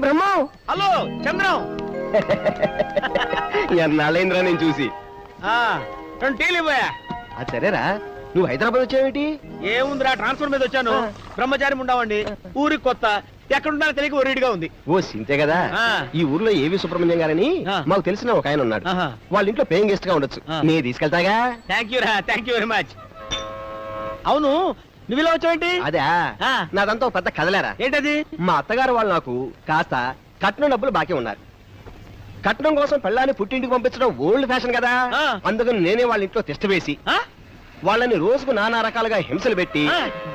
బ్రహ్మ, hello Chandram. నళేంద్ర నేను చూసి 2 టీలు ఇవ్వయా. అది సరేరా, నువ్వు హైదరాబాద్ వచ్చావేంటి? ఏముందిరా, ట్రాన్స్ఫర్ మీద వచ్చాను. బ్రహ్మచారి ఉండవండి, ఊరికి కొత్త, ఎక్కడున్నా తెలియక ఒరిడిగా ఉంది. ఓ సింతే కదా. ఈ ఊర్లో ఏవి సుబ్రహ్మణ్యం గారని మాకు తెలిసిన ఒక ఆయన ఉన్నాడు. వాళ్ళ ఇంట్లో పేయింగ్ గెస్ట్ గా ఉండొచ్చు, నేను తీసుకెళ్తాగా. థ్యాంక్ యూ రా, థ్యాంక్ యూ వెరీ మచ్. అవును, నువ్వు ఇలా వచ్చావేంటి? అదే నాదంతా ఒక పెద్ద కదలేరా. ఏంటది? మా అత్తగారు వాళ్ళు నాకు కాస్త కట్నం డబ్బులు బాకీ ఉన్నారు. కట్నం కోసం పెళ్ళాన్ని పుట్టింటికి పంపించడం ఓల్డ్ ఫ్యాషన్ కదా. అందుకని నేనే వాళ్ళ ఇంట్లో టెస్ట్ వేసి వాళ్ళని రోజుకు నానా రకాలుగా హింసలు పెట్టి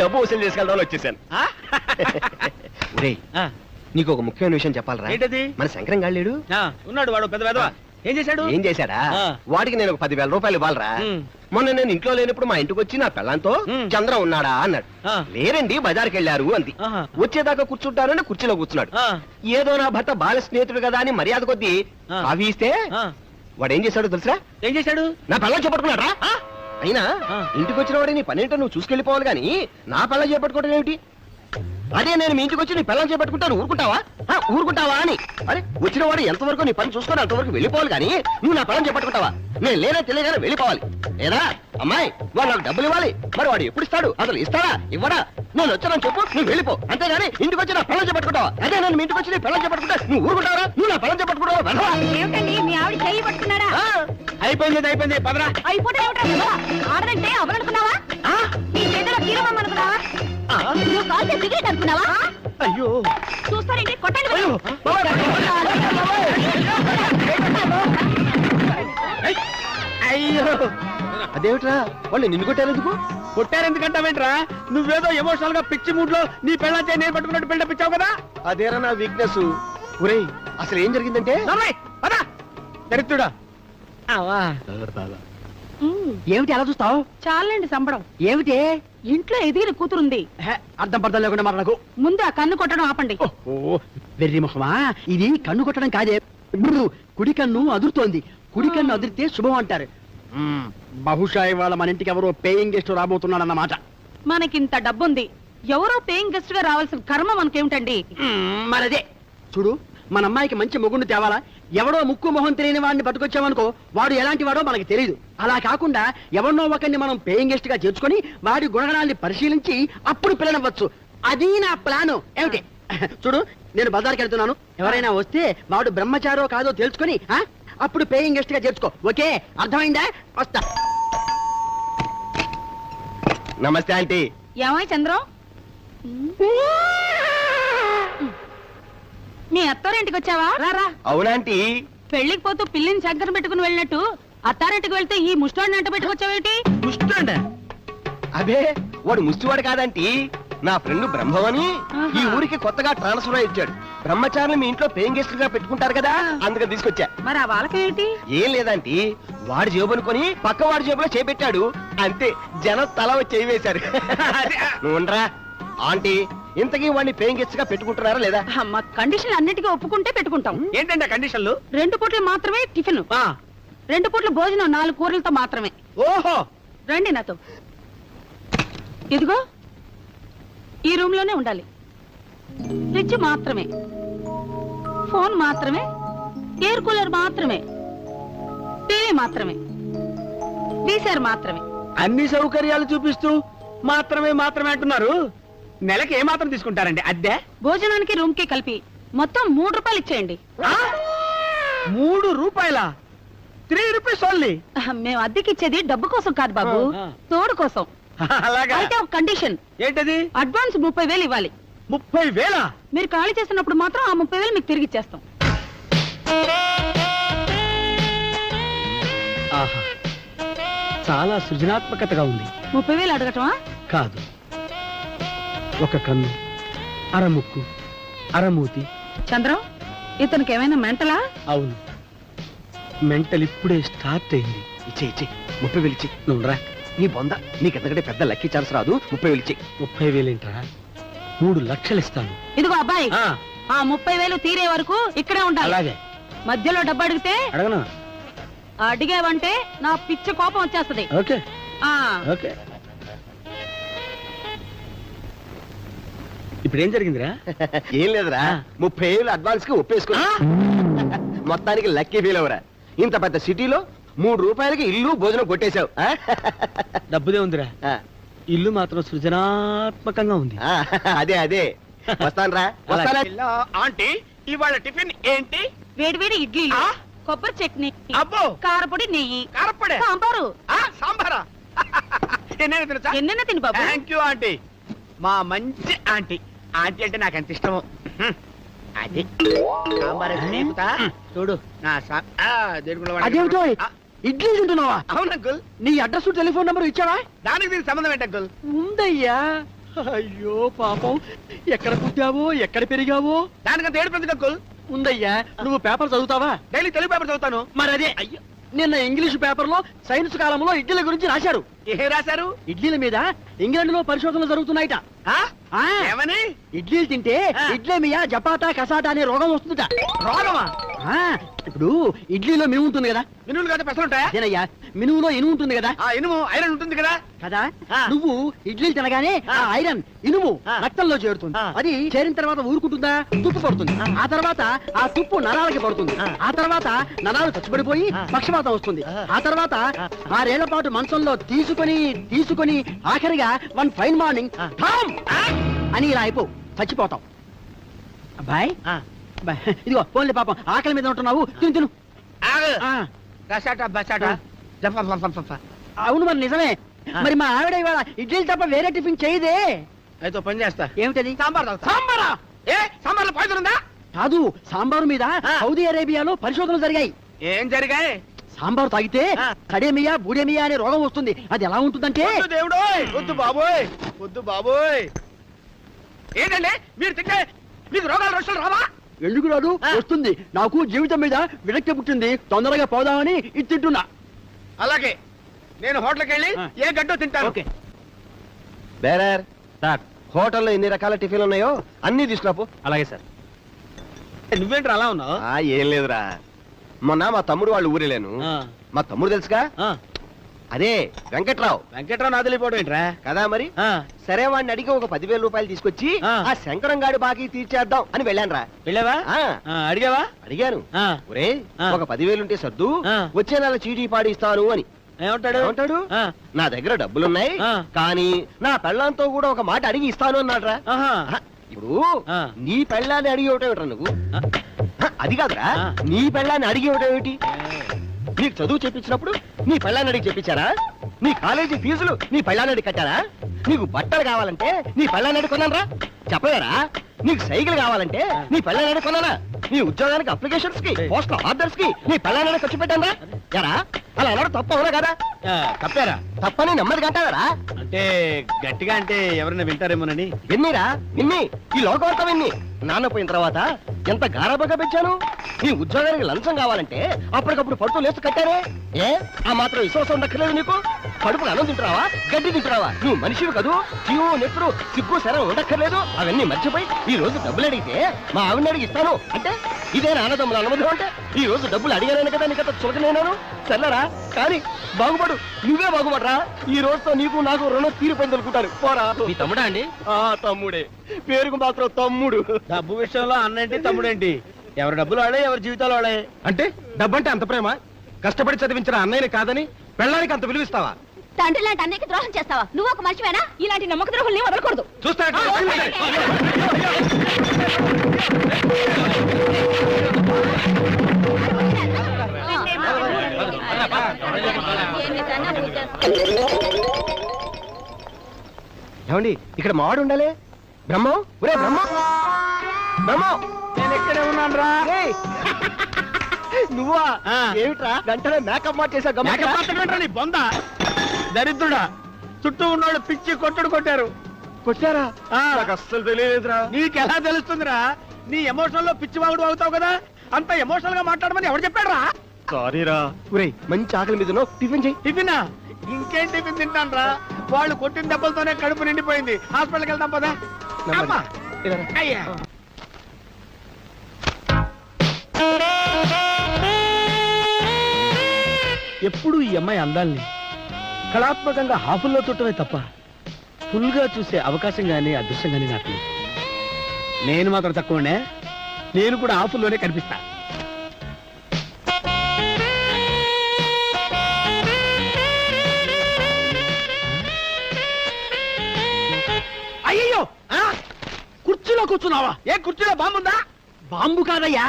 డబ్బు వసూలు చేసుకెళ్దామని వచ్చేసాను. నీకు ఒక ముఖ్యమైన విషయం చెప్పాలరా. ఏంటది? మన శంకరం గారు లేడు, ఉన్నాడు. వాడు పెద్ద పెద్ద ఏం చేశాడు? ఏం చేశాడా, వాడికి నేను ఒక 10,000 రూపాయలు ఇవ్వాలరా. మొన్న నేను ఇంట్లో లేనప్పుడు మా ఇంటికి వచ్చి నా పెళ్ళంతో చంద్రం ఉన్నాడా అన్నాడు. లేరండి, బజార్కి వెళ్ళారు అంది. వచ్చేదాకా కూర్చుంటారని కుర్చీలో కూర్చున్నాడు. ఏదో నా భర్త బాల స్నేహితుడు కదా అని మర్యాద కొద్దీ అవి ఇస్తే వాడు ఏం చేశాడు తెలుసా? ఏం చేశాడు? నా పెళ్ళం చేపట్టుకున్నాడా. అయినా ఇంటికి వచ్చిన వాడిని నీ పనేంటో నువ్వు చూసుకెళ్ళిపోవాలి గాని నా పెళ్ళం చేపట్టుకోవడం ఏమిటి? అదే నేను మీ ఇంటికి వచ్చి నీ పెళ్ళం చేపట్టుకుంటాను, ఊరుకుంటావా అని. అరే వచ్చిన వాడు ఎంతవరకు నీ పని చూసుకొని అంతవరకు వెళ్ళిపోవాలి కానీ నువ్వు నా పెళ్ళం చేపట్టుకుంటావా? నేను లేనా తెలియగానే వెళ్ళిపోవాలి. ఏదా అమ్మాయి, వాడు నాకు డబ్బులు ఇవ్వాలి. మరి వాడు ఎప్పుడు ఇస్తాడు? అసలు ఇస్తాడా ఇవ్వడా? నేను వచ్చానని చెప్పు, నువ్వు వెళ్ళిపో. అంతేగాని ఇంటికి వచ్చి నా పెళ్ళం చేపట్టుకుంటావా? అదే నేను మీ ఇంటికి వచ్చి నీ పెళ్ళం చేపట్టుకుంటా, నువ్వు ఊరుకుంటావా? నువ్వు నా పెళ్ళం చేపట్టుకుంటావా? అయిపోయింది అయిపోయింది, పదరా. ఆడదంటే అవనుకున్నావా? నీ చేతిలో తీరమనుకున్నావా? అనుకున్నావా? అయ్యో చూస్తారండి, కొట్టండి. అయ్యో అదేమిట్రా, వాళ్ళు నిన్ను కొట్టారెందుకు? కొట్టారెందుకంటావేంట్రా? నువ్వేదో ఎమోషనల్ గా పిచ్చి మూడ్ లో నీ పెళ్ళ చేయి నేను పట్టుకున్నట్టు బిల్డప్ ఇచ్చావు కదా. అదేరా నా వీక్నెస్. ఒరేయ్ అసలు ఏం జరిగిందంటే, దరిద్రుడా. ఏమిటి అలా చూస్తావు? చాలండి సంబడం. ఏమిటి? ఇంట్లో ఎదిగిన కూతురుంది. అర్థం పర్థం లేకుండా మాట్లాడకు. ముందు ఆ కన్ను కొట్టడం ఆపండి. వెర్రి ముఖమా, ఇది కన్ను కొట్టడం కాదే. కుడి కన్ను అదురుతోంది. కుడి కన్ను అదిరితే శుభం అంటారు. బహుశా ఇవాళ మన ఇంటికి ఎవరో పేయింగ్ గెస్ట్ రాబోతున్నాడన్నమాట. మనకింత డబ్బుంది, ఎవరో పేయింగ్ గెస్ట్ గా రావాల్సిన కర్మ మనకేమిటండి? మరదే చూడు, మన అమ్మాయికి మంచి మొగుండు తేవాలా? ఎవడో ముక్కు మొహం తెలియని వాడిని పట్టుకొచ్చామనుకో, వాడు ఎలాంటి వాడో మనకి తెలియదు. అలా కాకుండా ఎవరినో ఒకరిని మనం పేయింగ్ గెస్ట్ గా చేర్చుకొని వాడి గుణగణాన్ని పరిశీలించి అప్పుడు పిల్లనవ్వచ్చు. అది నా ప్లాను. ఏమిటి? చూడు, నేను బజార్కి వెళ్తున్నాను. ఎవరైనా వస్తే వాడు బ్రహ్మచారో కాదో తెలుసుకొని అప్పుడు పేయింగ్ గెస్ట్ గా చేర్చుకో. ఓకే, అర్థమైందా? వస్తా. నమస్తే ఆంటీ. ఏమై చంద్రం, మీ అత్తారింటికి వచ్చావా? రారా. అవునాంటీ. పెళ్లికి పోతూ పిల్లిని చంకన పెట్టుకుని వెళ్ళినట్టు అత్తారింటికి వెళ్తే ఈ ముష్టోడిని అంట పెట్టుకొచ్చావేంటి? ముష్టోండా? అదే వాడు ముష్టివాడు కాదంటీ, నా ఫ్రెండ్ బ్రహ్మవని ఈ ఊరికి కొత్తగా ట్రాన్స్ఫర్ అయి ఇచ్చాడు. బ్రహ్మచారులు మీ ఇంట్లో పేయింగ్ గెస్ట్ గా పెట్టుకుంటారు కదా, అందుకని తీసుకొచ్చా. మరి ఆ వాళ్ళకేంటి? ఏం లేదంటీ, వాడి జేబు అనుకొని పక్క వాడి జేబులో చేపెట్టాడు అంతే. జనం తల వచ్చి చేయి వేశారు. నువ్వు ఉండరా ఆంటీ, ఇంతకీ వాడిని పేయింగ్ గెస్ట్ గా పెట్టుకుంటున్నారా లేదా? మా కండిషన్ అన్నిటికీ ఒప్పుకుంటే పెట్టుకుంటాం. ఏంటంటే కండిషన్లు? 2 పూటలు మాత్రమే టిఫిన్, 2 పూటల భోజనం 4 కూరలతో మాత్రమే. ఓహో, రండి నాతో. ఇదిగో ఈ రూమ్ లోనే ఉండాలి. ఫ్రిడ్జ్ మాత్రమే, ఫోన్ మాత్రమే, ఎయిర్ కూలర్ మాత్రమే, టీవీ మాత్రమే, వీసర్ మాత్రమే. అన్ని సౌకర్యాలు చూపిస్తూ మాత్రమే మాత్రమే అంటున్నారు. నెలకి ఏ మాత్రం తీసుకుంటారండి అద్దె? భోజనానికి రూమ్ కి కలిపి మొత్తం 3 రూపాయలు ఇచ్చేయండి. 3 రూపాయలా? 3 రూపీస్ ఓన్లీ. మేము అద్దెకి ఇచ్చేది డబ్బు కోసం కాదు బాబు, తోడు కోసం. అలాగా? అయితే ఒక కండిషన్. ఏంటది? అడ్వాన్స్ 30,000 ఇవ్వాలి. 30,000? మీరు ఖాళీ చేసినప్పుడు మాత్రం ఆ 30,000 మీకు తిరిగి ఇచ్చేస్తాం. ఆహా, చాలా సృజనాత్మకతగా ఉంది. 30,000 అడగటమా? కాదు, ఒక కన్ను, అరముక్కు, అరమూతి. చంద్రం, ఇతనికి ఏమైనా మెంటలా? అవును, మెంటల్ ఇప్పుడే స్టార్ట్ అయింది. ఇచ్చే 30,000 ఇచ్చి. నువ్వు రా. నీ బొంద, నీకెంతకంటే పెద్ద లక్కీ ఛాన్స్ రాదు. 30,000 ఇచ్చి. 30,000 ఏంట్రా? 3 లక్షలు ఇస్తాను. ఇదిగో అబ్బాయి, ఆ 30,000 తీరే వరకు ఇక్కడే ఉండాలి. అలాగే. మధ్యలో డబ్బు అడిగితే అడగను. అడిగావంటే నా పిచ్చ కోపం వచ్చేస్తది. Okay okay. ఇప్పుడు ఏం జరిగిందిరా? ఏం లేదురా 30 ఏళ్ళు అడ్వాన్స్ కి ఒప్పేసుకున్నా మొత్తానికి లక్కీ ఫీల్ అవరా. ఇంత పెద్ద సిటీలో 3 రూపాయలకి ఇల్లు భోజనం కొట్టేశావు. డబ్బుదే ఉందిరా, ఇల్లు మాత్రం సృజనాత్మకంగా ఉంది. అదే అదే వస్తాను రా. ఆంటీ ఇవాళ టిఫిన్ ఏంటి? వేడి ఇడ్లీ, ఆ? కొబ్బరి చట్నీ, అబ్బో కారపొడి, నెయ్యి, కారప్పడే సాంబారు. సాంబారా? ఎన్నైనా తినచ్చా? ఎన్నైనా తిని బాబు. థ్యాంక్ యూ ఆంటీ, మా మంచి ఆంటీ. ఆంటీ అంటే నాకు ఎంత ఇష్టము. అది సాంబార్ అయితే నేర్పుతా. చూడు నా అదేమిటో ఇడ్లీ తింటున్నావా? అవును అంకుల్. నీ అడ్రస్ టెలిఫోన్ నెంబర్ ఇచ్చావా? దానికి దీనికి సంబంధం ఏంటి అంకుల్? ఉందయ్యా. అయ్యో పాపం, ఎక్కడ పుట్టావో ఎక్కడ పెరిగావో. దానికంత ఏడుపు అంకుల్. ఉందయ్యా, నువ్వు పేపర్ చదువుతావా? డైలీ తెలుగు పేపర్ చదువుతాను. మరి అదే అయ్యో, నిన్న ఇంగ్లీష్ పేపర్ లో సైన్స్ కాలంలో ఇడ్లీల గురించి రాశారు. ఏ రాశారు? ఇడ్లీల మీద ఇంగ్లాండ్ లో పరిశోధనలు జరుగుతున్నాయిట. ఆ? ఆ, ఏమని? ఇడ్లీలు తింటే ఆ. ఇడ్లేమియా జపాతా కసాటా అనే రోగం వస్తుందట. రోగమా? ఆ, ఇప్పుడు ఇడ్లీలో మినుము ఉంటుంది కదా. మినువులు కదా పెసలు ఉంటాయా? అదేనయ్యా, మినుములో ఇనుము ఉంటుంది కదా. ఆ ఇనుము ఐరన్ ఉంటుంది కదా. కదా, ఆ. నువ్వు ఇడ్లీలు తినగానే ఆ. ఆ ఐరన్ ఇనుము ఆ. రక్తంలో చేరుతుంది. ఆ. అది చేరిన తర్వాత ఊరుకుంటుందా? తుప్పు పడుతుంది. ఆ తర్వాత ఆ తుప్పు నరాలకి పడుతుంది. ఆ. ఆ తర్వాత నరాలు చచ్చిపడిపోయి ఆ. పక్షపాతం వస్తుంది. ఆ. ఆ తర్వాత 6 ఏళ్ల పాటు మంచంలో తీసుకొని ఆఖరిగా వన్ ఫైన్ మార్నింగ్ ఆ. ఠామ్ అని ఇలా అయిపో చచ్చిపోతాం. అబ్బాయి, ఆ. అబ్బాయి, ఇదిగో ఫోన్లే, పాపం ఆకలి మీద ఉంటున్నావు, తిను తిను. ఆగు. ఆ, రసాట బసాట ఆ. జఫ. అవును, మరి నిజమే. ఆ. మరి మా ఆవిడ ఇవాళ ఇడ్లీలు తప్ప వేరే టిఫిన్ చేయదే. అయితే ఓ పని చేస్తా. ఏమిటది? సాంబార్ తాగుతా. సాంబారా? ఏ సాంబార్లో పాయిజన్ ఉందా? కాదు, సాంబారు మీద ఆ. సౌదీ అరేబియాలో పరిశోధనలు జరిగాయి. ఏం జరిగాయి? సాంబారు తాగితే ఆ. కడేమియా బూడేమియా అనే రోగం వస్తుంది. అది ఎలా ఉంటుందంటే, వద్దు దేవుడోయ్, వద్దు బాబోయ్. ఏంటండి మీరు తింటే మీకు రోగాలు రక్షలు రావా? ఎందుకు రాదు? ఆ. వస్తుంది. నాకు జీవితం మీద విరక్తి పుట్టింది, తొందరగా పోదామని ఇది తింటున్నా. అలాగే నేను హోటల్కి వెళ్ళి ఆ. ఏ గడ్డో తింటాను. Okay bearer sir. హోటల్లో ఎన్ని రకాల టిఫిన్లు ఉన్నాయో అన్ని తీసుకురాపు. అలాగే సార్. నువ్వేంట్రా అలా ఉన్నావు? ఏం లేదురా, మొన్న మా తమ్ముడు వాళ్ళు ఊరెళ్ళాను. మా తమ్ముడు తెలుసుగా, అదే వెంకట్రావు. వెంకట్రావు నాది వెళ్ళిపోవడం ఏంట్రా? కదా మరి. సరే వాడిని అడిగి ఒక 10,000 రూపాయలు తీసుకొచ్చి ఆ. ఆ శంకరం గాడి బాకీ తీర్చేద్దాం అని వెళ్ళాను రా. వెళ్ళావా? అడిగావా? అడిగాను, ఆ. ఒరే ఆ. ఒక 10,000 ఉంటే సర్దు, ఆ. వచ్చే నెల చీటీ పాడి ఇస్తాను అని. ఏమంటాడు? ఏమంటాడు? ఆ. నా దగ్గర డబ్బులున్నాయి, ఆ. కానీ నా పెళ్ళాంతో కూడా ఒక మాట అడిగి ఇస్తాను అన్నాడ్రా. ఆహా. ఇప్పుడు ఆ. నీ పెళ్ళాన్ని అడిగి ఇవ్వటం నువ్వు? అది కాదురా, ఆ. నీ పెళ్ళాన్ని అడిగి ఇవ్వటం ఏమిటి? నీకు చదువు చెప్పించినప్పుడు నీ పెళ్ళాన్ని అడిగి చెప్పించారా? నీ కాలేజీ ఫీజులు నీ పెళ్ళాన్ని అడిగి కట్టారా? నీకు బట్టలు కావాలంటే నీ పెళ్ళాన్ని అడిగి కొన్నారా? చెప్పలేరా? నీకు సైకిల్ కావాలంటే నీ పెళ్ళాన్ని అడిగి కొన్నారా? నీ ఉద్యోగానికి అప్లికేషన్స్ కి, పోస్టల్ ఆర్డర్స్ కి నీ పెళ్ళాన్ని అడిగి ఖర్చు పెట్టారా? ఎరా అలా అన్నాడు తప్పు అవునా కదా? తప్పారా? తప్పని నెమ్మది కట్టారా? అంటే గట్టిగా అంటే ఎవరైనా వింటారేమోనని. విన్నీరా, విన్ని, ఈ లోకవర్త విన్ని. నాన్న పోయిన తర్వాత ఎంత గారాబంగా పెంచాను. నీ ఉద్యోగానికి లంచం కావాలంటే అప్పటికప్పుడు పడుతూ లేస్తూ కట్టారే. ఏ ఆ మాత్రం విశ్వాసం ఉండక్కర్లేదు నీకు? కడుపులు అన్నం తింటున్నావా, గడ్డి తింటున్నావా? నువ్వు మనిషివి కదూ. జీవో నెత్తురు సిగ్గు శరం ఉండక్కర్లేదు. అవన్నీ మర్చిపోయి ఈ రోజు డబ్బులు అడిగితే మా ఆవిడని అడిగి ఇస్తాను అంటే ఇదే నాన్నదమ్ముల అనుమతి అంటే ఈ రోజు డబ్బులు అడిగాను కదా నీకంత చులకనేనాను. సర్లేరా, కానీ బాగుపడు, నువ్వే బాగుపడరా. ఈ రోజుతో నీకు నాకు రుణం తీరిపోయింది అనుకుంటాను. పోరా. మీ తమ్ముడా అండి? తమ్ముడే, పేరుకు మాత్రం తమ్ముడు. డబ్బు విషయంలో అన్నేంటి తమ్ముడేంటి? ఎవరి డబ్బులు వాడే, ఎవరి జీవితాలు వాడే. అంటే డబ్బంటే అంత ప్రేమ? కష్టపడి చదివించిన అన్నయ్యని కాదని పెళ్ళానికి అంత విలువిస్తావా? తండ్రి లాంటి అన్నయ్యకి ద్రోహం చేస్తావా? నువ్వు ఒక మనిషివేనా? ఇలాంటి నమ్మక ద్రోహుల్ని వదలకూడదు. చూస్తా ఏమండి, ఇక్కడ మావాడు ఉండాలి. బ్రహ్మం, ఒరే బ్రహ్మం, బ్రహ్మం, నేను ఎక్కడే ఉన్నాను రా. నువ్వా? ఆ. ఏమిట్రా గంటలో మేకప్ మార్చేసా? నీ బొంద దరిద్రుడా. చుట్టూ ఉన్నోళ్ళు పిచ్చి కొట్టారు. కొట్టారా? ఆ. నాకు అస్సలు తెలియదురా. నీకెలా తెలుస్తుందిరా? నీ ఎమోషనల్ లో పిచ్చి వాగుడు అవుతావు కదా. అంత ఎమోషనల్ గా మాట్లాడమని ఎవరు చెప్పాడు రా? సారీరా. ఒరే మంచి ఆకలి మీద ఉన్నావు, టిఫిన్ చెయ్యి. టిఫినా? ఇంకేం టిఫిన్ తింటాను రా? వాళ్ళు కొట్టిన దెబ్బలతోనే కడుపు నిండిపోయింది. హాస్పిటల్కి వెళ్తాం పదా. అమ్మా. ఇలా రా. అయ్యా. ఎప్పుడు ఈ అమ్మాయి అందాల్ని కళాత్మకంగా హాఫుల్లో చుట్టమే తప్ప ఫుల్ గా చూసే అవకాశం గానీ అదృష్టం గానీ నాకు లేదు. నేను మాత్రం తక్కువనే, నేను కూడా ఆఫుల్లోనే కనిపిస్తా. అయ్యో, కుర్చీలో కూర్చున్నావా? ఏ కుర్చీలో బాంబుందా? బాంబు కాదయ్యా.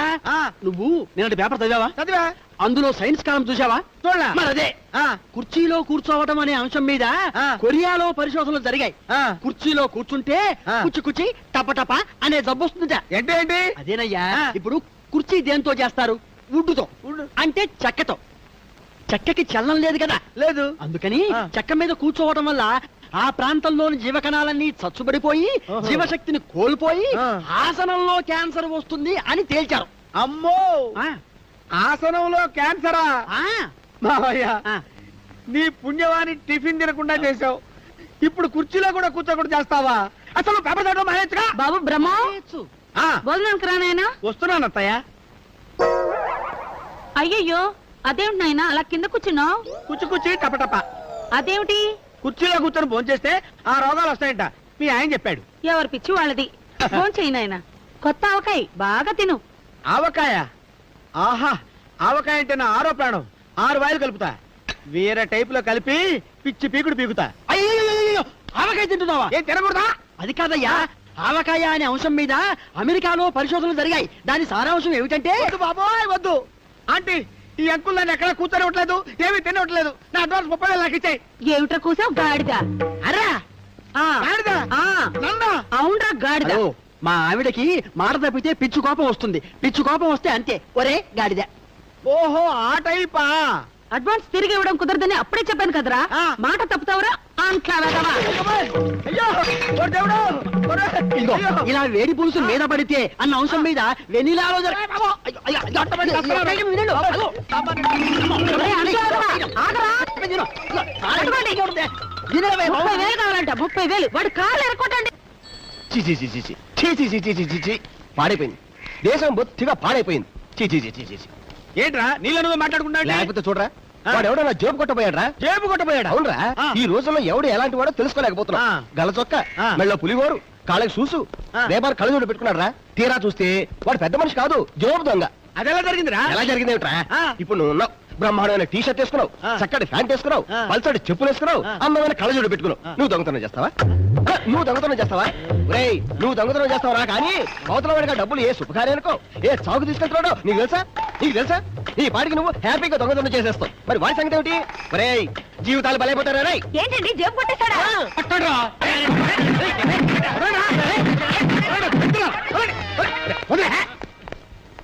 నువ్వు నిన్నటి పేపర్ చదివావా? చదివా. అందులో సైన్స్ కాలం చూసావా? చూడలా. మరి అదే కుర్చీలో కూర్చోవటం అనే అంశం మీద కొరియాలో పరిశోధనలు జరిగాయి. కుర్చీలో కూర్చుంటే కుచ్చి టపటప అనే జబ్బు వస్తుందట. ఏంటి? అదేనయ్యా. ఇప్పుడు కుర్చీ దేంతో చేస్తారు? వుడ్డుతో. అంటే చెక్కతో. చెక్కకి చలనం లేదు కదా. లేదు. అందుకని చెక్క మీద కూర్చోవటం వల్ల ఆ ప్రాంతంలోని జీవకణాలన్నీ చచ్చుబడిపోయి జీవశక్తిని కోల్పోయి ఆసనంలో క్యాన్సర్ వస్తుంది అని తేల్చారు. అమ్మో, ఆసనంలో క్యాన్సరా? మావయ్య, నీ పుణ్యవాణి టిఫిన్ తినకుండా చేసావు, ఇప్పుడు కుర్చీలో కూడా కూర్చోకుండా చేస్తావా? అసలు పేపర్ చదవడం మానేచ్చుగా. బాబు బ్రహ్మ భోజనానికి రానాయనా? వస్తున్నాను అత్తయ్య. అయ్యయ్యో, అదేమిటి నాయనా అలా కింద కూర్చున్నావు? కుచ్చి టపటప. అదేమిటి? కుర్చీలో కూర్చొని ఫోన్ చేస్తే ఆ రోగాలు వస్తాయంట మీ ఆయన చెప్పాడు. ఎవరి పిచ్చి వాళ్ళది. ఫోన్ చేయి నాయనా. కొత్త ఆవకాయ బాగా తిను. ఆవకాయ? ఆహా, ఆవకాయ అంటే నా ఆరో ప్రాణం. 6 వాయిలు కలుపుతా, వేరే టైప్ లో కలిపి పిచ్చి పీకుడు పీకుతా. అయ్యో, ఆవకాయ తింటున్నావా? ఏం తినకూడదా? అది కాదయ్యా, ఆవకాయ అనే అంశం మీద అమెరికాలో పరిశోధనలు జరిగాయి. దాని సారాంశం ఏమిటంటే, వద్దు బాబోయ్ వద్దు. ఆంటీ, ఈ అంకుల్ నన్ను ఎక్కడ కూర్చొనివ్వట్లేదు, ఏమీ తినవట్లేదు. నా అడ్వాన్స్ 30,000 నాకు ఇచ్చాయి. ఏమిట్రా కూసావు? గాడిద. అరా ఆ, గాడిదా? ఆ, నన్నా? అవునరా గాడిద. హలో, మా ఆవిడకి మాట తప్పితే పిచ్చు కోపం వస్తుంది. పిచ్చు కోపం వస్తే అంతే, ఒరే గాడిద. ఓహో, ఆ టైపా? అడ్వాన్స్ తిరిగి ఇవ్వడం కుదరదని అప్పుడే చెప్పాను కదరా. మాట తప్పుతావరా అంట్లా వెదవా. అయ్యో, ఓ దేవుడు, ఓరే, ఇదిగో, అయ్యో. ఇలా వేడి పులుసు మీద పడితే అన్న అంశం మీద వెనిలాలో ఒరేయ్, అంట్లా వెదవా, ఆగరా. 30,000 కావాలంట. 30,000. వాడు కాళ్ళు ఎరకొట్టండి. చీ పాడైపోయింది. దేశం బొత్తిగా పాడైపోయింది. చీ. ఏంట్రా నీళ్ళు నువ్వు మాట్లాడుకుంటా? లేకపోతే చూడరా, వాడు ఎవడో నా జేబు కొట్టబోయాడ్రా. జేబు కొట్టబోయాడా? అవునరా, ఈ రోజుల్లో ఎవడు ఎలాంటి వాడో తెలుసుకోలేకపోతున్నా. గల చొక్క, మెళ్ళ పులిగోరు, కాళ్ళకి చూసు, రేపారు కళ్ళజోడు పెట్టుకున్నాడు రా. తీరా చూస్తే వాడు పెద్ద మనిషి కాదు, జోబు దొంగ. అది ఎలా జరిగిందిరా? ఎలా జరిగింది ఏమిట్రా? ఇప్పుడు నువ్వు ఉన్నావు, బ్రహ్మాండమైన టీ షర్ట్ వేసుకున్నావు, చక్కటి ప్యాంట్ వేసుకున్నావు, పల్చటి చెప్పులు వేసుకున్నావు, అందమైన కళ్ళజోడు పెట్టుకున్నావు. నువ్వు దొంగతనం చేస్తావా? నువ్వు దొంగతనం చేస్తావా? రేయ్, నువ్వు దొంగతనం చేస్తావరా? కానీ అవతల వాడిగా డబ్బులు ఏ శుభకార్యానికో ఏ చాకు తీసుకెళ్తున్నాడో నీకు తెలుసా? ఈ పాటికి నువ్వు హ్యాపీగా దొంగతనం చేసేస్తావు. మరి వాడి సంగతి ఏమిటి? రేయ్, జీవితాలు బలైపోతారా? రేయ్, ఏంటండి జేబు కొట్టేశాడా?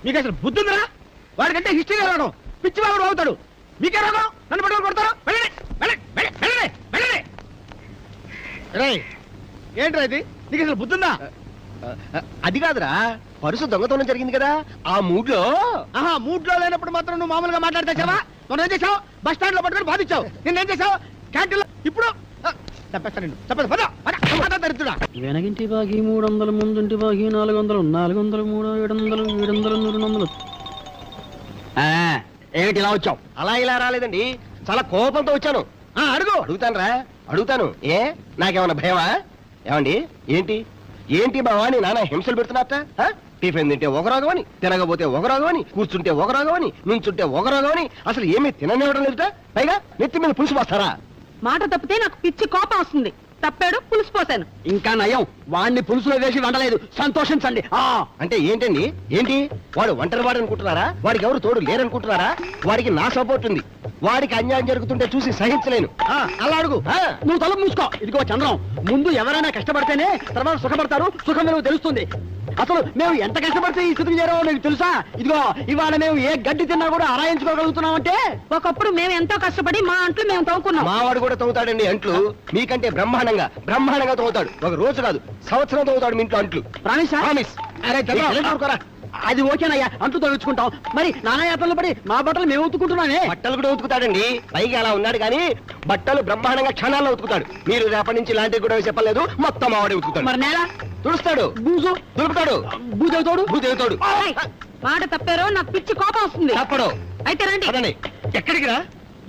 మీకు అసలు బుద్ధుందిరా? వాడికంటే హిస్టరీ రావడం పిచ్చి వాడు అవుతాడు. మీకే రోగం, నన్ను పట్టుకొని కొడతారు. వెళ్ళండి. రేయ్, ఏంట్రా ఇది? నీకు అసలు బుద్ధుందా? అది కాదురా, పరుసు దొంగతనం జరిగింది కదా, ఆ మూడ్లో. ఆహా, మూడ్లో లేనప్పుడు మాత్రం నువ్వు మామూలుగా మాట్లాడతావా? మనం ఏం చేసావు? బస్ స్టాండ్ లో పట్టుకొని బాధించావు. నిన్నేం చేసావు? క్యాంటీన్ లో. ఇప్పుడు తప్పేస్తాను. దరిద్రుడా. వెనగింటి బాగి 300, ముందుంటి బాగి 400, 400, 300, 700, 700, 900. ఏమిటి ఇలా వచ్చావు? అలా ఇలా రాలేదండి, చాలా కోపంతో వచ్చాను. అడుగుతాను. ఏ నాకేమన్నా భయమా? ఏమండి, ఏంటి బావా నీ నాన్న హింసలు పెడుతున్నట్ట? టిఫిన్ తింటే ఒక రోగం అని, తినకపోతే ఒక రోగం అని, కూర్చుంటే ఒక రోగం అని, నుంచుంటే ఒక రోగం అని, అసలు ఏమీ తిననివ్వడం లేదుట. పైగా నెత్తి మీద పులుసు పోస్తారా? మాట తప్పితే నాకు పిచ్చి కోపం వస్తుంది. తప్పాడు, పులుసు పోసాను. ఇంకా నయం, వాడిని పులుసులో వేసి వండలేదు. సంతోషించండి. అంటే ఏంటండి? వాడు ఒంటరి వాడు అనుకుంటున్నారా? వాడికి ఎవరు తోడు లేరనుకుంటున్నారా? వాడికి నా సపోర్ట్ ఉంది. వాడికి అన్యాయం జరుగుతుంటే చూసి సహించలేను. అలా అడుగు. నువ్వు తలుపు మూసుకో. ఇదిగో చంద్రం, ముందు ఎవరైనా కష్టపడితేనే తర్వాత సుఖపడతారు. సుఖం విలువ తెలుస్తుంది. అసలు మేము ఎంత కష్టపడితే ఈ స్థితికి చేరామో నీకు తెలుసా? ఇదిగో ఇవాళ మేము ఏ గడ్డి తిన్నా కూడా అరాయించుకోగలుగుతున్నామంటే ఒకప్పుడు మేము ఎంతో కష్టపడి మా అంట్లు మేము తవ్వుకున్నాం. మావాడు కూడా తవ్వుతాడండి అంట్లు. మీకంటే బ్రహ్మాండంగా తవ్వుతాడు. ఒక రోజు కాదు, సంవత్సరం తవ్వుతాడు మీ ఇంట్లో అంట్లు. ప్రామిస్. అరే చంద్రం, అది ఓకేనయ్యా, అంటూ తవ్వించుకుంటాం. మరి నానాయాత్రలు పడి మా బట్టలు మేము ఉతుకుంటున్నానే. బట్టలు కూడా ఉతుకుతాడండి. పైగా అలా ఉన్నాడు కానీ బట్టలు బ్రహ్మాండంగా క్షణాల్లో ఉతుకుతాడు. మీరు రేపటి నుంచి ఇలాంటివి కూడా చెప్పలేదు. మొత్తం ఆవిడే ఉతుకుతాడు. మరి నేల తుడుస్తాడు, బూజు దులుపుతాడు, భూదేవుతాడు. మాట తప్పారో నాకు పిచ్చి కోపం వస్తుంది. తప్పడు. అయితే రండి. ఎక్కడికి రా?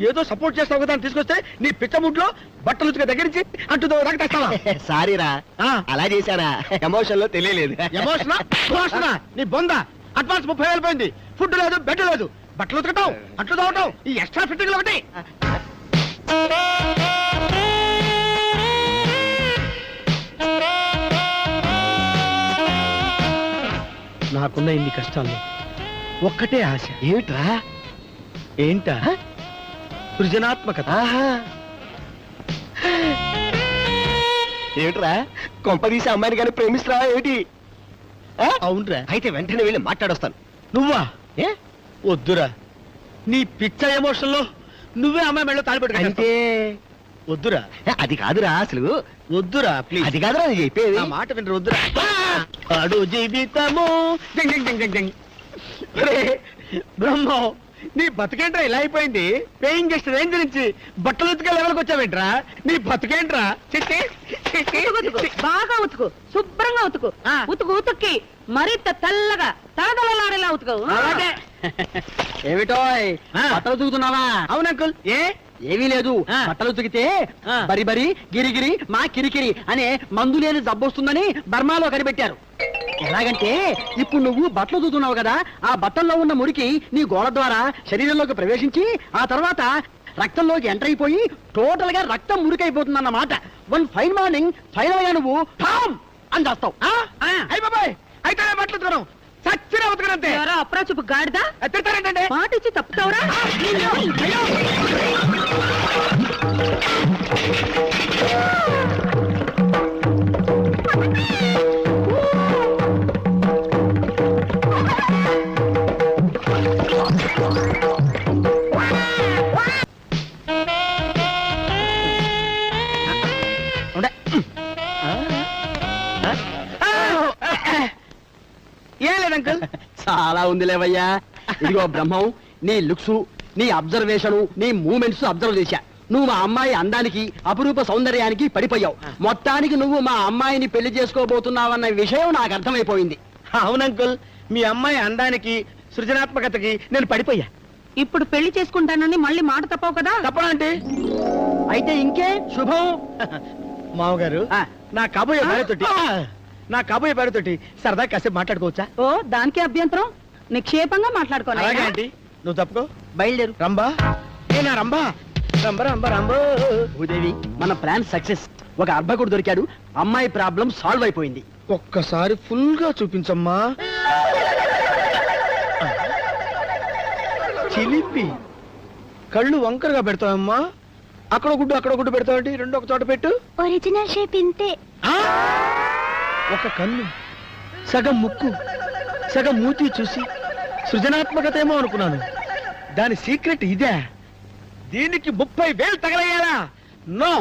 ఏదో సపోర్ట్ చేస్తావు కదా అని తీసుకొస్తే నీ పిచ్చముట్లో బట్టలు ఉతికే దగ్గర నుంచి అంటుదో దాకా తెస్తావా? సారీరా ఆ. అలా చేశానా ఎమోషన్ లో తెలియలేదు ఎమోషనా నీ బొంద అడ్వాన్స్ 30,000 పోయింది. ఫుడ్ లేదు, బెడ్ లేదు, బట్టలు ఉతకటం, అట్లు తోవటం, ఈ ఎక్స్ట్రా ఫిట్టింగ్ ఒకటి. నాకున్న ఇన్ని కష్టాలు ఒక్కటే ఆశ. ఏమిట్రా ఏంటా? సృజనాత్మకత. ఆహా ఏమిట్రా కొంపదీసి అమ్మాయిని కానీ ప్రేమిస్తురా ఏమిటి ఆ? అవునరా. అయితే వెంటనే వెళ్ళి మాట్లాడొస్తాను. నువ్వా? ఏ వద్దురా, నీ పిచ్చ ఎమోషన్ లో నువ్వే అమ్మాయి మెళ్ళో తాళిపెట్టు. అంటే వద్దురా, అది కాదురా అసలు వద్దురా ప్లీజ్. అది కాదురా నేను చెప్పేది. నా మాట వినరు, వద్దురా. అడు జీవితము జంగ్ జంగ్ జంగ్ జంగ్ జంగ్. ఒరే బ్రహ్మం, నీ బతుకేంట్రా ఇలా అయిపోయింది? పేయింగ్ గెస్ట్ రేంజ్ నుంచి బట్టలు ఉతికే లెవెల్కి వచ్చావేంట్రా? నీ బతుకేంట్రా? చిట్టి చిట్టి. ఉతుకు, బాగా ఉతుకు, శుభ్రంగా ఉతుకు. ఆ. ఉతుకు ఉతుక్కి మరింత తెల్లగా తలదలలాడేలా ఉతుకు. అలాగే. ఏమిటో ఆ. బట్టలు ఉతుకుతున్నావా? అవును అంకుల్. ఏ ఏమీ లేదు. ఆ. బట్టలు ఉతికితే ఆ. బరి బరి గిరిగిరి మా కిరికిరి అనే మందు లేని జబ్బొస్తుందని బర్మాలో కనిపెట్టారు. ఎలాగంటే ఇప్పుడు నువ్వు బట్టలు ఉతుకుతున్నావు కదా, ఆ బట్టల్లో ఉన్న మురికి నీ గోడ ద్వారా శరీరంలోకి ప్రవేశించి ఆ తర్వాత రక్తంలోకి ఎంటర్ అయిపోయి టోటల్ గా రక్తం మురికైపోతుందన్నమాట. వన్ ఫైన్ మార్నింగ్ ఫైనల్ గా నువ్వు ఠామ్ అని చేస్తావు. అయ్య బాబాయ్, అయితే నేను బట్టలు ఉతకను, చచ్చిన ఉతకనంతే. ఎవరో అప్రాచుపు గాడిదా తిడతారేంటండి? మాట ఇచ్చి తప్పుతావురా? ఉండే. ఏం లేదు అంకుల్. చాలా ఉందిలేవయ్యా. ఇదిగో బ్రహ్మం, నీ లుక్స్, నీ అబ్జర్వేషన్, నీ మూమెంట్స్ అబ్జర్వ్ చేశా. నువ్వు మా అమ్మాయి అందానికి అపురూప సౌందర్యానికి పడిపోయావు. మొత్తానికి నువ్వు మా అమ్మాయిని పెళ్లి చేసుకోబోతున్నావన్న విషయం నాకు అర్థమైపోయింది. అవును అంకుల్, మీ అమ్మాయి అందానికి సృజనాత్మకతకి నేను పడిపోయా. ఇప్పుడు పెళ్లి చేసుకుంటానని మళ్ళీ మాట తప్పవు కదా. తప్పనంటే అయితే ఇంకే శుభం. మామగారు, ఆ. నా కాబోయే భార్యతోటి సరదా కాసేపు మాట్లాడుకోవచ్చా? ఓ దానికి అభ్యంతరం, నిక్షేపంగా అలాగే మాట్లాడుకోవాలి. ఆంటీ, నువ్వు తప్పుకో. బయలుదేరు. రంబా, ఏ నా రంబా, రంబ రంబ రంబో. భూదేవి, మన ప్లాన్ సక్సెస్. ఒక అర్భకుడు దొరికాడు, అమ్మాయి ప్రాబ్లం సాల్వ్ అయిపోయింది. ఒక్కసారి ఫుల్ గా చూపించమ్మా. చిలిపి కళ్ళు వంకరగా పెడతావమ్మా. అక్కడ గుడ్డు పెడతావంటి, రెండు ఒక చోట పెట్టు. ఒరిజినల్ షేప్ ఇంతే. ఆ! ఒక కన్ను, సగం ముక్కు, సగం మూతి చూసి సృజనాత్మకత ఏమో అనుకున్నాను. దాని సీక్రెట్ ఇదే. దీనికి 30,000 తగలయ్యాలా? నో,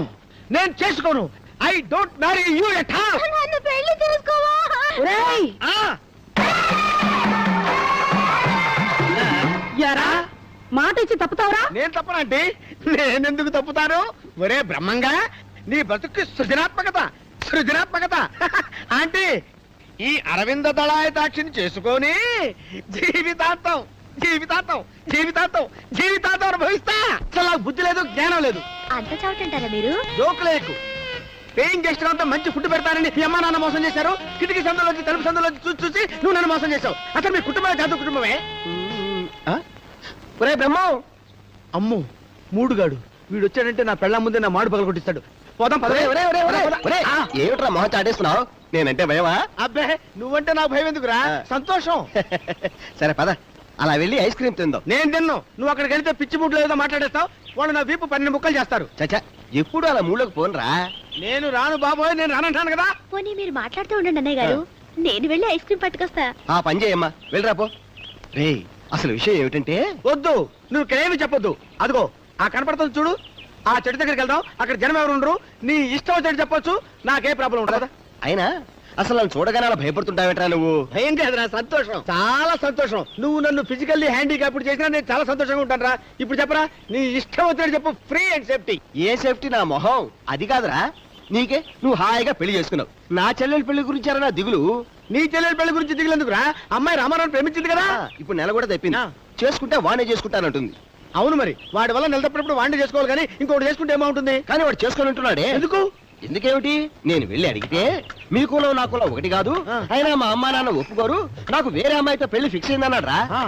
నేను చేసుకోను. I don't marry you at all. నన్ను పెళ్లి చేసుకోవా? ఒరేయ్, యారా మాట ఇచ్చి తప్పుతావురా? నేను తప్పనంటే నేనెందుకు తప్పుతాను? ఒరే బ్రహ్మంగా, నీ బతుకు సృజనాత్మకత ఆంటీ, ఈ అరవింద దళాయతాక్షిని చేసుకొని జీవితాంతం అనుభవిస్తా. అసలు నాకు బుద్ధి లేదు, జ్ఞానం లేదు. అంత చౌటంటారా మీరు? జోకులేకు. పేయింగ్ గెస్ట్ అంతా మంచి ఫుడ్ పెడతానని మీ అమ్మ నాన్న మోసం చేశారు. కిటికీ సందులోంచి తలుపు సందులోంచి చూసి నువ్వు నన్ను మోసం చేశావు. అసలు మీ కుటుంబమే కాదు కుటుంబమే. ఒరే బ్రహ్మం, అమ్ము మూడుగాడు వీడు వచ్చాడంటే నా పెళ్ళ ముందే నా మాడు పగల కొట్టిస్తాడు. పోదాం పద. ఒరే, ఏమిట్రా మొహం చాటేస్తున్నావు? నేనంటే భయమా? అబ్బే, నువ్వంటే నాకు భయం ఎందుకురా? సంతోషం. సరే పద, అలా వెళ్ళి ఐస్ క్రీమ్ తిందాం. నేను తిన్ను, నువ్వు అక్కడికి వెళ్తే పిచ్చి ముడ్లో ఏదో మాట్లాడేస్తావు. వాళ్ళు నా వీపు 12 ముక్కలు చేస్తారు. చచ్చా, ఎప్పుడు అలా మూలోకి పోనరా. నేను రాను బాబోయ్, నేను రానంటాను కదా. పోనీ మీరు మాట్లాడుతూ ఉండండి అన్నయ్య గారు, నేను వెళ్ళి ఐస్ క్రీమ్ పట్టుకొస్తా. ఆ పని చేయమ్మా, వెళ్ళరా పో. రే, అసలు విషయం ఏమిటంటే, వద్దు, నువ్వు ఇక్కడేమి చెప్పొద్దు. అదిగో ఆ కనపడుతుంది చూడు, ఆ చెట్టు దగ్గరికి వెళ్దాం. అక్కడ జనం ఎవరు ఉండరు, నీ ఇష్టం వచ్చేది చెప్పొచ్చు, నాకే ప్రాబ్లం ఉండదు. అయినా అసలు నన్ను చూడగానే అలా భయపడుతుంటావేట్రా నువ్వు? భయం కాదురా, సంతోషం, చాలా సంతోషం. నువ్వు నన్ను ఫిజికల్లీ హ్యాండిక్యాప్డ్ చేసినా నేను చాలా సంతోషంగా ఉంటాను రా. ఇప్పుడు చెప్పరా, నీ ఇష్టం వచ్చేది చెప్పు, free and safety. A safety నా మొహం? అది కాదురా, నీకే నువ్వు హాయిగా పెళ్లి చేసుకున్నావు. నా చెల్లెలి పెళ్లి గురించి నా దిగులు. నీ చెల్లెల పెళ్లి గురించి దిగులేందుకురా? అమ్మాయి రామారావు ప్రేమించింది కదా. ఇప్పుడు నెల కూడా తప్పింది. ఆ. చేసుకుంటే వానే చేసుకుంటానంటుంది. అవును మరి వాడి వల్ల నిలదప్పుడు వాడిని చేసుకోవాలి కానీ ఇంకోటి చేసుకుంటే ఏమవుతుంది? కానీ వాడు చేసుకొని ఉంటున్నాడే. ఎందుకు? ఎందుకేమిటి? నేను వెళ్ళి అడిగితే మీ కులం నా కులం ఒకటి కాదు, అయినా మా అమ్మా నాన్న ఒప్పుకోరు, నాకు వేరే అమ్మాయితో పెళ్లి ఫిక్స్ అయిందన్నాడ్రా. ఆ,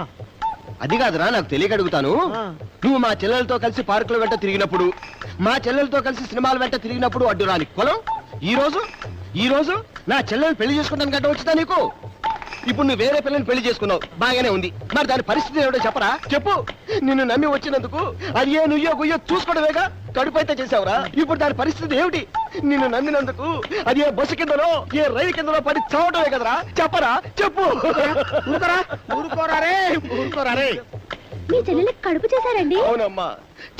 అది కాదురా, నాకు తెలియక అడుగుతాను. నువ్వు మా చెల్లెలతో కలిసి పార్కుల వెంట తిరిగినప్పుడు, మా చెల్లెలతో కలిసి సినిమాల వెంట తిరిగినప్పుడు అడ్డు రాని కులం ఈ రోజు నా చెల్లెలు పెళ్లి చేసుకుంటాను గడ్డ వచ్చిందా నీకు? ఇప్పుడు నువ్వు వేరే పిల్లని పెళ్లి చేసుకున్నావు, బాగానే ఉంది. మరి దాని పరిస్థితి ఏమిటో చెప్పరా? చెప్పు. నిన్ను నమ్మి వచ్చినందుకు అది ఏ నుయ్యో గుయ్యో చూసుకోవడమేగా, కడుపు అయితే చేసావురా. ఇప్పుడు దాని పరిస్థితి ఏమిటి? నిన్ను నమ్మినందుకు అది ఏ బస్సు కిందనో ఏ రైలు కిందనో పడి చావటమే కదరా. చెప్పరా, చెప్పు. ఊరుకోరా ఊరుకోరా రే, ఊరుకోరా రే. మీ చెల్లెలకు కడుపు చేశారండి? అవునమ్మా,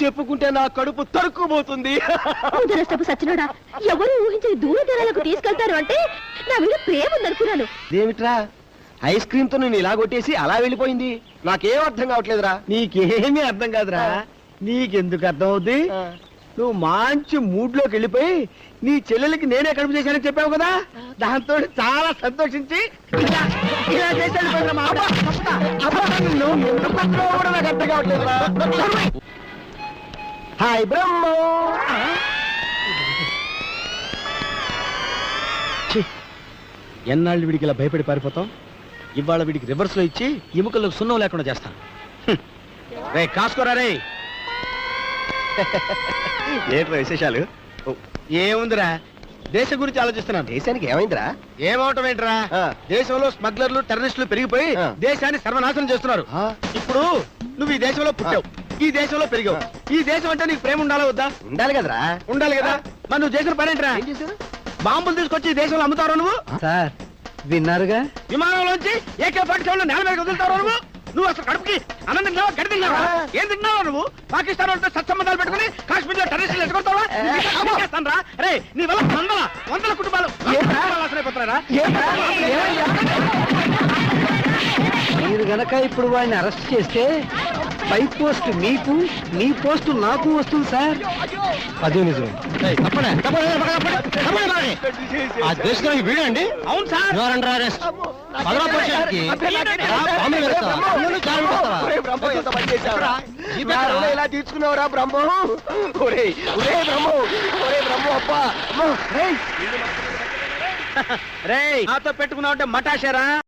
చెప్పుకుంటే నా కడుపు తరుక్కుపోతుంది. ముదరస్తపు సచ్చినోడా, ఎవరు ఊహించని దూర తీరాలకు తీసుకెళ్తారు అంటే నా మీద ప్రేమ ఉందనుకున్నాను. ఏమిట్రా, ఐస్ క్రీమ్ తో నేను ఇలా కొట్టేసి అలా వెళ్ళిపోయింది? నాకేం అర్థం కావట్లేదురా. నీకేమీ అర్థం కాదురా. నీకెందుకు అర్థం అవుద్ది? నువ్వు మంచి మూడ్ లోకి వెళ్ళిపోయి నీ చెల్లెలకి నేనే కడుపు చేశానని చెప్పావు కదా, దాంతో చాలా సంతోషించి ఇలా చేసి వెళ్ళిపోయిందిరా మా ఆవిడ. అబ్బా, నువ్వు ఎందుకు కొట్టావో కూడా నాకు అర్థం కావట్లేదురా. హాయ్ బ్రహ్మ. ఎన్నాళ్ళు వీడికి ఇలా భయపడి పారిపోతాం? ఇవాళ వీడికి రివర్స్ లో ఇచ్చి ఎముకలకు సున్నం లేకుండా చేస్తాను. రే కాసుకోరా రే. ఏంట్రా విశేషాలు? ఏముందిరా, దేశం గురించి ఆలోచిస్తున్నాను. దేశానికి ఏమైందిరా? ఏమవటం ఏంట్రా, ఆ. దేశంలో స్మగ్లర్లు టెర్రరిస్టులు పెరిగిపోయి ఆ. దేశాన్ని సర్వనాశనం చేస్తున్నారు. ఆ. ఇప్పుడు నువ్వు ఈ దేశంలో పుట్టావు, ఈ దేశంలో పెరిగావు. ఈ దేశం అంటే నీకు ప్రేమ ఉండాలా వద్దా? ఉండాలి కదరా. ఉండాలి కదా. మరి నువ్వు చేసిన పని ఏంట్రా? ఏం చేశారు? బాంబులు తీసుకొచ్చి ఈ దేశంలో అమ్ముతావు నువ్వు? సార్ విన్నారుగా? విమానంలోంచి AK-47 నేల మీద వదులుతావు నువ్వు? నువ్వు అసలు కడుపుకి అన్నం తిన్నావా, గడి తిన్నావా? ఏం తిన్నావా నువ్వు? పాకిస్తాన్ వాళ్ళతో సత్సంబంధాలు పెట్టుకుని కాశ్మీర్ లో టెర్రరిస్టులు ఎత్తుకొడతావా? రే, నీ వల్ల వందల కుటుంబాలు నాశనమైపోతున్నారా? మీరు గనక ఇప్పుడు వాడిని అరెస్ట్ చేస్తే పై పోస్ట్ మీకు, మీ పోస్ట్ నాకు వస్తుంది సార్. అదే నిజమే. ఆ దేశానికి వీడే అండి. అవును సార్. ఇలా తీర్చుకున్నావురా బ్రహ్మ. ఒరే బ్రహ్మ, ఒరే బ్రహ్మ, అబ్బా. రేయ్ నాతో పెట్టుకున్నావు అంటే మటాషేరా.